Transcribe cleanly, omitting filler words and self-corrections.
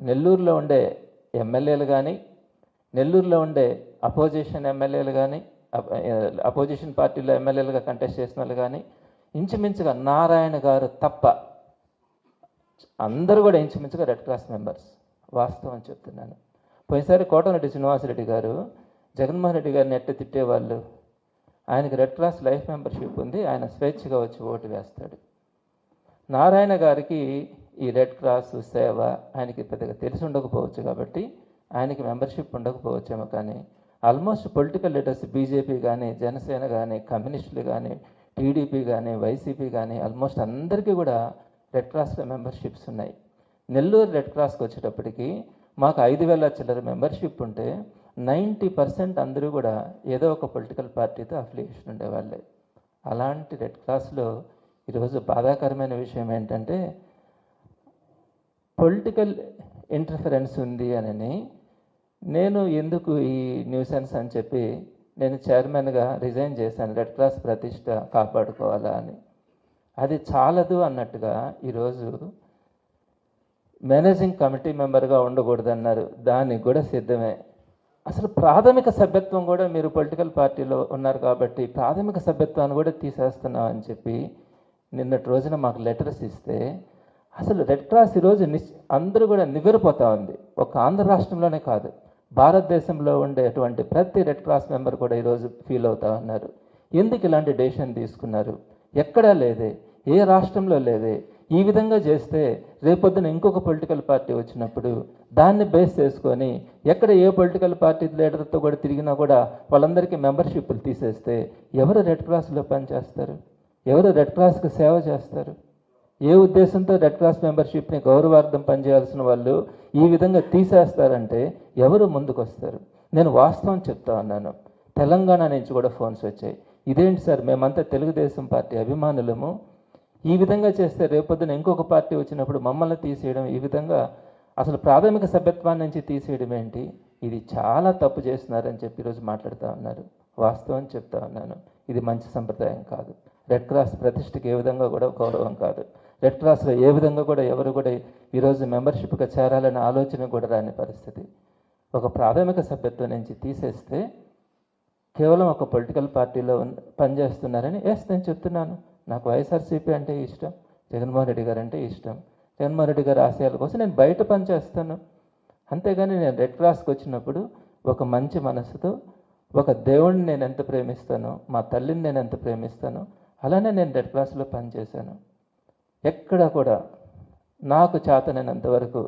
నెల్లూరులో ఉండే ఎమ్మెల్యేలు కానీ, నెల్లూరులో ఉండే అపోజిషన్ ఎమ్మెల్యేలు కానీ, అపోజిషన్ పార్టీలో ఎమ్మెల్యేలుగా కంటెస్ట్ చేసిన వాళ్ళు కానీ, ఇంచుమించుగా నారాయణ గారు తప్ప అందరూ కూడా ఇంచుమించుగా రెడ్ క్రాస్ మెంబర్స్. వాస్తవం చెప్తున్నాను. పోయినసారి కోటమిరెడ్డి శ్రీనివాసరెడ్డి గారు జగన్మోహన్ రెడ్డి గారిని ఎట్ట తిట్టేవాళ్ళు. ఆయనకి రెడ్ క్రాస్ లైఫ్ మెంబర్షిప్ ఉంది, ఆయన స్వేచ్ఛగా వచ్చి ఓటు వేస్తాడు. నారాయణ గారికి ఈ రెడ్ క్రాస్ సేవ ఆయనకి పెద్దగా తెలిసి ఉండకపోవచ్చు కాబట్టి ఆయనకి మెంబర్షిప్ ఉండకపోవచ్చేమో, కానీ ఆల్మోస్ట్ పొలిటికల్ లీడర్స్ బీజేపీ కానీ, జనసేన కానీ, కమ్యూనిస్టులు కానీ, టీడీపీ కానీ, వైసీపీ కానీ ఆల్మోస్ట్ అందరికీ కూడా రెడ్ క్రాస్లో మెంబర్షిప్స్ ఉన్నాయి. నెల్లూరు రెడ్ క్రాస్కి వచ్చేటప్పటికి మాకు 5,000 చిల్లర మెంబర్షిప్ ఉంటే 90% అందరూ కూడా ఏదో ఒక పొలిటికల్ పార్టీతో అఫిలియేషన్ ఉండేవాళ్ళే. అలాంటి రెడ్ క్రాస్లో ఈరోజు బాధాకరమైన విషయం ఏంటంటే పొలిటికల్ ఇంటర్ఫరెన్స్ ఉంది అని నేను ఎందుకు ఈ న్యూసెన్స్ అని చెప్పి నేను చైర్మన్గా రిజైన్ చేశాను. రెడ్ క్రాస్ ప్రతిష్ట కాపాడుకోవాలా అని. అది చాలదు అన్నట్టుగా ఈరోజు మేనేజింగ్ కమిటీ మెంబర్గా ఉండకూడదన్నారు, దానికి కూడా సిద్ధమే. అసలు ప్రాథమిక సభ్యత్వం కూడా మీరు పొలిటికల్ పార్టీలో ఉన్నారు కాబట్టి ప్రాథమిక సభ్యత్వాన్ని కూడా తీసేస్తున్నాం అని చెప్పి నిన్నటి రోజున మాకు లెటర్స్ ఇస్తే అసలు రెడ్ క్రాస్ ఈరోజు అందరూ కూడా నివ్వెరపోతూ ఉంది. ఒక ఆంధ్ర రాష్ట్రంలోనే కాదు, భారతదేశంలో ఉండేటువంటి ప్రతి రెడ్ క్రాస్ మెంబర్ కూడా ఈరోజు ఫీల్ అవుతూ ఉన్నారు. ఎందుకు ఇలాంటి డెసిషన్ తీసుకున్నారు? ఎక్కడా లేదే, ఏ రాష్ట్రంలో లేదే. ఈ విధంగా చేస్తే రేపొద్దున ఇంకొక పొలిటికల్ పార్టీ వచ్చినప్పుడు దాన్ని బేస్ చేసుకొని ఎక్కడ ఏ పొలిటికల్ పార్టీ లీడర్తో కూడా తిరిగినా కూడా వాళ్ళందరికీ మెంబర్షిప్లు తీసేస్తే ఎవరు రెడ్ క్రాస్లో పనిచేస్తారు? ఎవరు రెడ్ క్రాస్కి సేవ చేస్తారు? ఏ ఉద్దేశంతో రెడ్ క్రాస్ మెంబర్షిప్ని గౌరవార్థం పనిచేయాల్సిన వాళ్ళు ఈ విధంగా తీసేస్తారంటే ఎవరు ముందుకు వస్తారు? నేను వాస్తవం చెప్తా ఉన్నాను. తెలంగాణ నుంచి కూడా ఫోన్స్ వచ్చాయి, ఇదేంటి సార్ మేమంతా తెలుగుదేశం పార్టీ అభిమానులము, ఈ విధంగా చేస్తే రేపొద్దున ఇంకొక పార్టీ వచ్చినప్పుడు మమ్మల్ని తీసేయడం, ఈ విధంగా అసలు ప్రాథమిక సభ్యత్వాన్ని నుంచి తీసేయడం ఏంటి, ఇది చాలా తప్పు చేస్తున్నారని చెప్పి ఈరోజు మాట్లాడుతూ ఉన్నారు. వాస్తవం చెప్తా ఉన్నాను, ఇది మంచి సంప్రదాయం కాదు. రెడ్ క్రాస్ ప్రతిష్టకి ఏ విధంగా కూడా గౌరవం కాదు. రెడ్ క్రాస్లో ఏ విధంగా కూడా ఎవరు కూడా ఈరోజు మెంబర్షిప్గా చేరాలనే ఆలోచన కూడా రాని పరిస్థితి. ఒక ప్రాథమిక సభ్యత్వం నుంచి తీసేస్తే కేవలం ఒక పొలిటికల్ పార్టీలో పనిచేస్తున్నారని నేను చెప్తున్నాను. నాకు వైఎస్ఆర్సీపీ అంటే ఇష్టం, జగన్మోహన్ రెడ్డి గారు అంటే ఇష్టం. జగన్మోహన్ రెడ్డి గారి ఆశయాల కోసం నేను బయట పనిచేస్తాను. అంతేగాని నేను రెడ్ క్రాస్కి వచ్చినప్పుడు ఒక మంచి మనసుతో ఒక దేవుడిని నేను ఎంత ప్రేమిస్తానో, మా తల్లిని నేను ఎంత ప్రేమిస్తానో అలానే నేను రెడ్ క్రాస్లో పనిచేశాను. ఎక్కడ కూడా నాకు చేతనైనంత వరకు